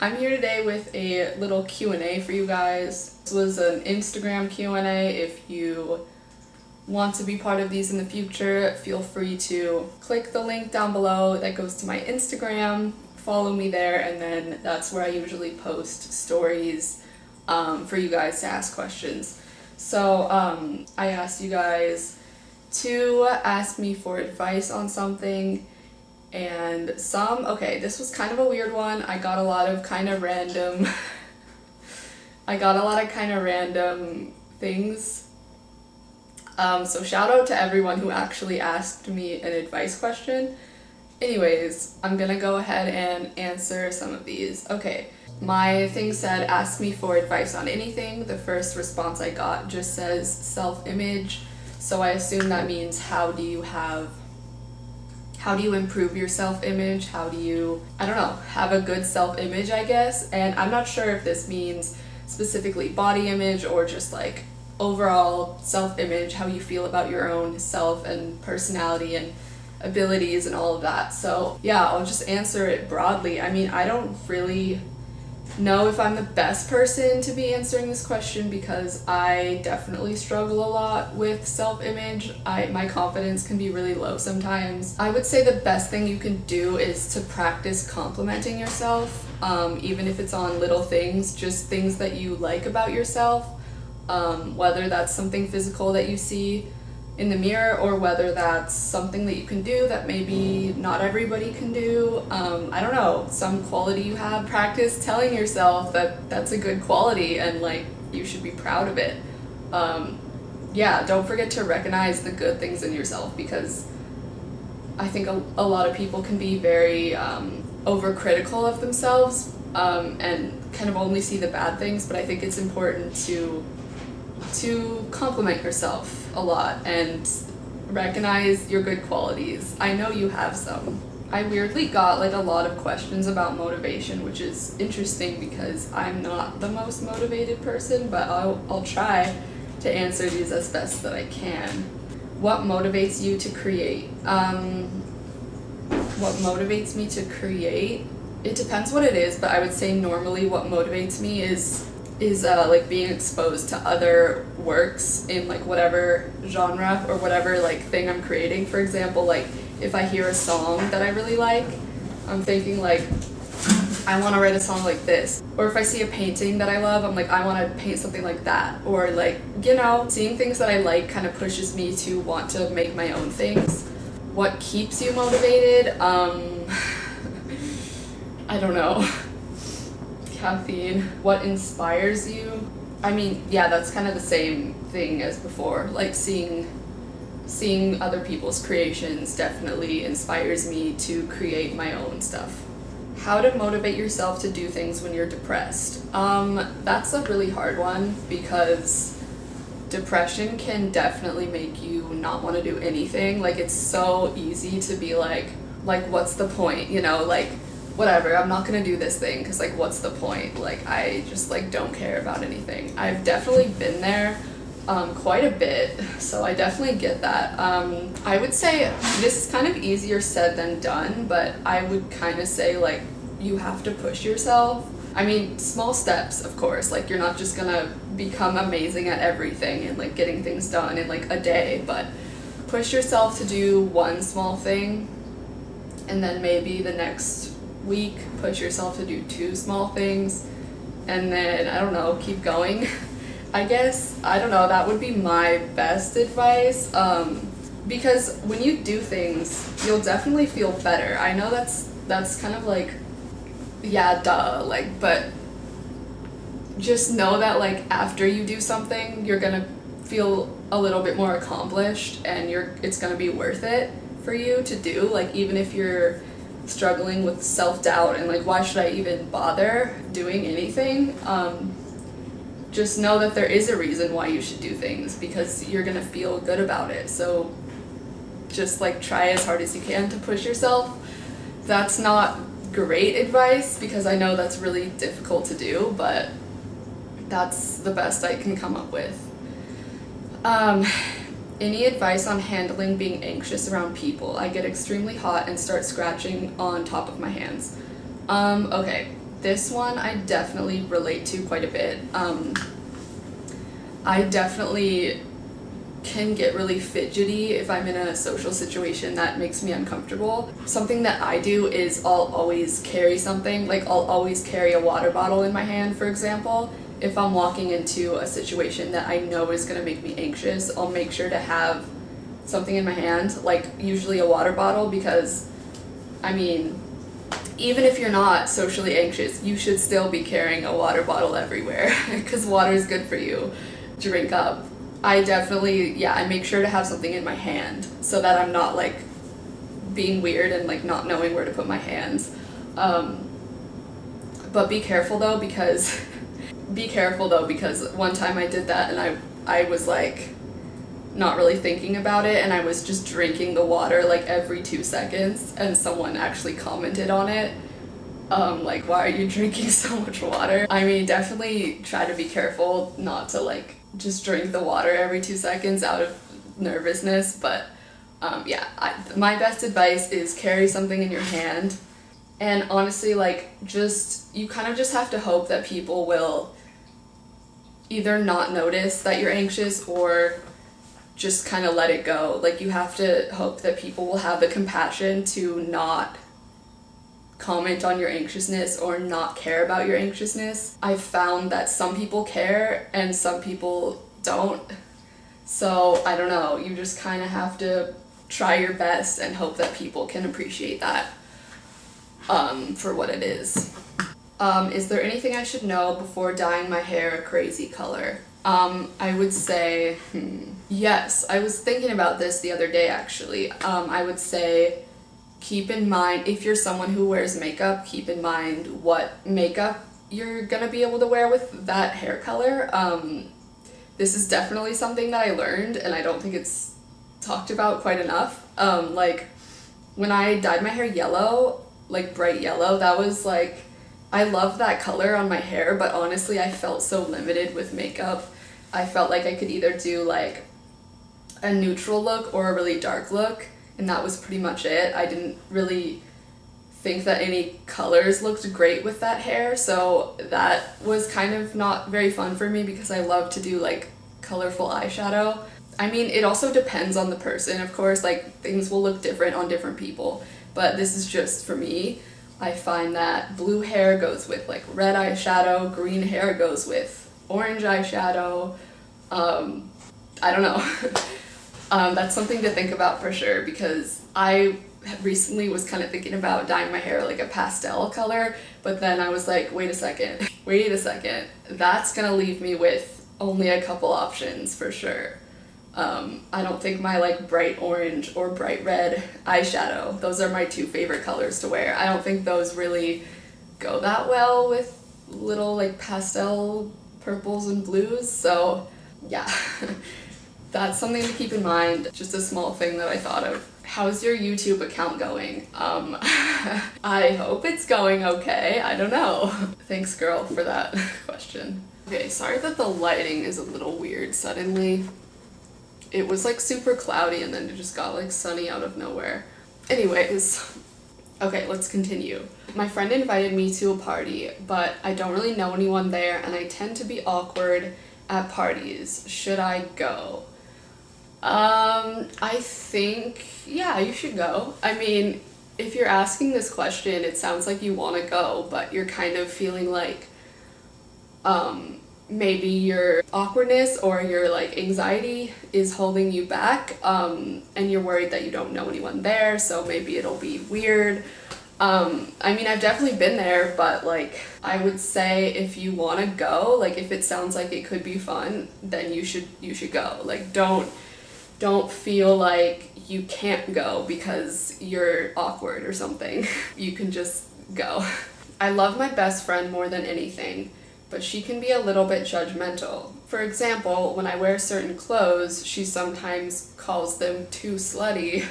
I'm here today with a little Q&A for you guys. This was an Instagram Q&A. If you want to be part of these in the future, feel free to click the link down below that goes to my Instagram, follow me there, and then that's where I usually post stories for you guys to ask questions. So I asked you guys to ask me for advice on something, and okay, this was kind of a weird one. I got a lot of kind of random things. So shout out to everyone who actually asked me an advice question. Anyways, I'm gonna go ahead and answer some of these. Okay, my thing said, ask me for advice on anything. The first response I got just says self-image. So I assume that means how do you improve your self-image? How do you, I don't know, have a good self-image, I guess? And I'm not sure if this means specifically body image or just like overall self-image, how you feel about your own self and personality and abilities and all of that. So yeah, I'll just answer it broadly. I mean, I don't really know if I'm the best person to be answering this question because I definitely struggle a lot with self-image. My confidence can be really low sometimes. I would say the best thing you can do is to practice complimenting yourself, even if it's on little things, just things that you like about yourself, whether that's something physical that you see in the mirror or whether that's something that you can do that maybe not everybody can do. I don't know, some quality you have. Practice telling yourself that that's a good quality and like you should be proud of it. Yeah, don't forget to recognize the good things in yourself because I think a lot of people can be very overcritical of themselves and kind of only see the bad things, but I think it's important to compliment yourself a lot and recognize your good qualities. I know you have some. I weirdly got like a lot of questions about motivation, which is interesting because I'm not the most motivated person, but I'll try to answer these as best that I can. What motivates you to create? What motivates me to create? It depends what it is, but I would say normally what motivates me is like being exposed to other works in like whatever genre or whatever like thing I'm creating. For example, like if I hear a song that I really like, I'm thinking like I want to write a song like this. Or if I see a painting that I love, I'm like I want to paint something like that. Or like, you know, seeing things that I like kind of pushes me to want to make my own things. What keeps you motivated? I don't know. Caffeine. What inspires you? I mean, yeah, that's kind of the same thing as before. Like seeing other people's creations definitely inspires me to create my own stuff. How to motivate yourself to do things when you're depressed? That's a really hard one because depression can definitely make you not want to do anything. Like it's so easy to be like what's the point, you know, like whatever, I'm not gonna do this thing because like what's the point, like I just like don't care about anything. I've definitely been there quite a bit, so I definitely get that. I would say this is kind of easier said than done, but I would kind of say like you have to push yourself. I mean, small steps, of course, like you're not just gonna become amazing at everything and like getting things done in like a day, but push yourself to do one small thing and then maybe the next week push yourself to do 2 small things and then I don't know, keep going. I guess, I don't know, that would be my best advice because when you do things you'll definitely feel better. I know that's kind of like, yeah, duh, like, but just know that like after you do something you're gonna feel a little bit more accomplished and it's gonna be worth it for you to do, like even if you're struggling with self-doubt and like why should I even bother doing anything, just know that there is a reason why you should do things because you're gonna feel good about it. So just like try as hard as you can to push yourself. That's not great advice because I know that's really difficult to do, but that's the best I can come up with. Any advice on handling being anxious around people? I get extremely hot and start scratching on top of my hands. Okay, This one I definitely relate to quite a bit. I definitely can get really fidgety if I'm in a social situation that makes me uncomfortable. Something that I do is I'll always carry something, like I'll always carry a water bottle in my hand, for example. If I'm walking into a situation that I know is going to make me anxious, I'll make sure to have something in my hand, like usually a water bottle, because I mean, even if you're not socially anxious, you should still be carrying a water bottle everywhere because water is good for you. Drink up. I definitely, yeah, I make sure to have something in my hand so that I'm not like being weird and like not knowing where to put my hands. But be careful though, because one time I did that and I was like not really thinking about it, and I was just drinking the water like every 2 seconds, and someone actually commented on it. Like, why are you drinking so much water? I mean, definitely try to be careful not to like just drink the water every 2 seconds out of nervousness, but yeah, my best advice is carry something in your hand, and honestly, like, you kind of just have to hope that people will either not notice that you're anxious or just kind of let it go. Like, you have to hope that people will have the compassion to not comment on your anxiousness or not care about your anxiousness. I've found that some people care and some people don't. So, I don't know, you just kind of have to try your best and hope that people can appreciate that for what it is. Is there anything I should know before dyeing my hair a crazy color? I would say, yes, I was thinking about this the other day actually. I would say keep in mind, if you're someone who wears makeup, keep in mind what makeup you're gonna be able to wear with that hair color. This is definitely something that I learned, and I don't think it's talked about quite enough. Like, when I dyed my hair yellow, like bright yellow, that was like, I loved that color on my hair, but honestly I felt so limited with makeup. I felt like I could either do like a neutral look or a really dark look, and that was pretty much it. I didn't really think that any colors looked great with that hair, so that was kind of not very fun for me because I love to do like colorful eyeshadow. I mean, it also depends on the person, of course, like things will look different on different people, but this is just for me. I find that blue hair goes with like red eyeshadow, green hair goes with orange eyeshadow. I don't know. That's something to think about for sure, because I recently was kind of thinking about dyeing my hair like a pastel color, but then I was like, wait a second, that's gonna leave me with only a couple options for sure. I don't think my like bright orange or bright red eyeshadow, those are my 2 favorite colors to wear. I don't think those really go that well with little like pastel purples and blues, so yeah. That's something to keep in mind, just a small thing that I thought of. How's your YouTube account going? I hope it's going okay, I don't know. Thanks girl for that question. Okay, sorry that the lighting is a little weird suddenly. It was like super cloudy and then it just got like sunny out of nowhere. Anyways, okay, let's continue. My friend invited me to a party, but I don't really know anyone there and I tend to be awkward at parties. Should I go? I think, yeah, you should go. I mean, if you're asking this question, it sounds like you want to go, but you're kind of feeling like, maybe your awkwardness or your like anxiety is holding you back, and you're worried that you don't know anyone there, so maybe it'll be weird. I mean, I've definitely been there, but like, I would say if you want to go, like if it sounds like it could be fun, then you should go. Like, don't feel like you can't go because you're awkward or something. You can just go. I love my best friend more than anything, but she can be a little bit judgmental. For example, when I wear certain clothes, she sometimes calls them too slutty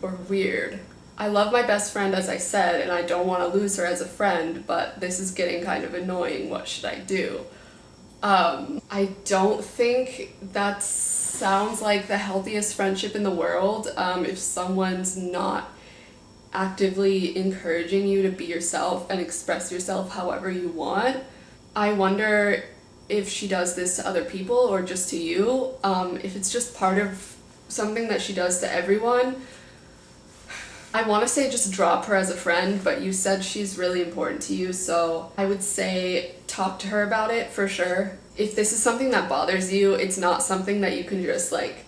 or weird. I love my best friend, as I said, and I don't want to lose her as a friend, but this is getting kind of annoying. What should I do? I don't think that sounds like the healthiest friendship in the world. If someone's not actively encouraging you to be yourself and express yourself however you want. I wonder if she does this to other people or just to you. If it's just part of something that she does to everyone, I want to say just drop her as a friend, but you said she's really important to you, so I would say talk to her about it for sure. If this is something that bothers you, it's not something that you can just like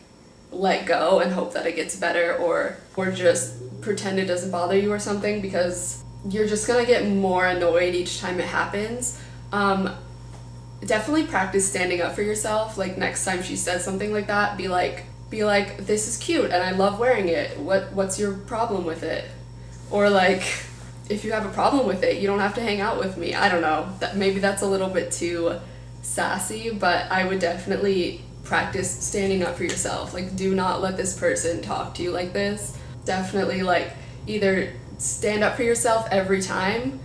let go and hope that it gets better, or just pretend it doesn't bother you or something, because you're just gonna get more annoyed each time it happens. Definitely practice standing up for yourself. Like next time she says something like that, be like, this is cute and I love wearing it. What's your problem with it? Or like, if you have a problem with it, you don't have to hang out with me. I don't know. Maybe that's a little bit too sassy, but I would definitely practice standing up for yourself. Like, do not let this person talk to you like this. Definitely like either stand up for yourself every time,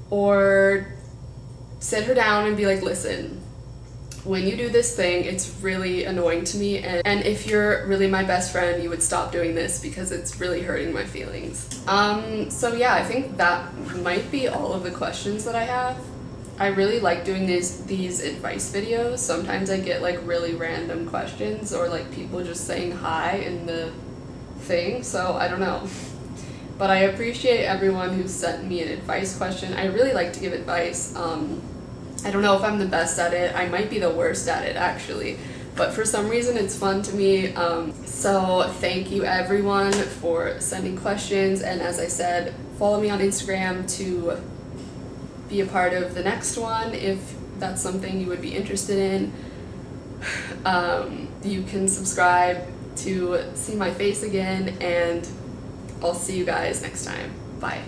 or sit her down and be like, listen, when you do this thing, it's really annoying to me, and if you're really my best friend, you would stop doing this because it's really hurting my feelings. So yeah, I think that might be all of the questions that I have. I really like doing these advice videos. Sometimes I get like really random questions, or like people just saying hi in the thing, so I don't know. But I appreciate everyone who sent me an advice question. I really like to give advice. I don't know if I'm the best at it. I might be the worst at it actually, but for some reason it's fun to me. So thank you everyone for sending questions, and as I said, follow me on Instagram to be a part of the next one if that's something you would be interested in. You can subscribe to see my face again, and I'll see you guys next time. Bye.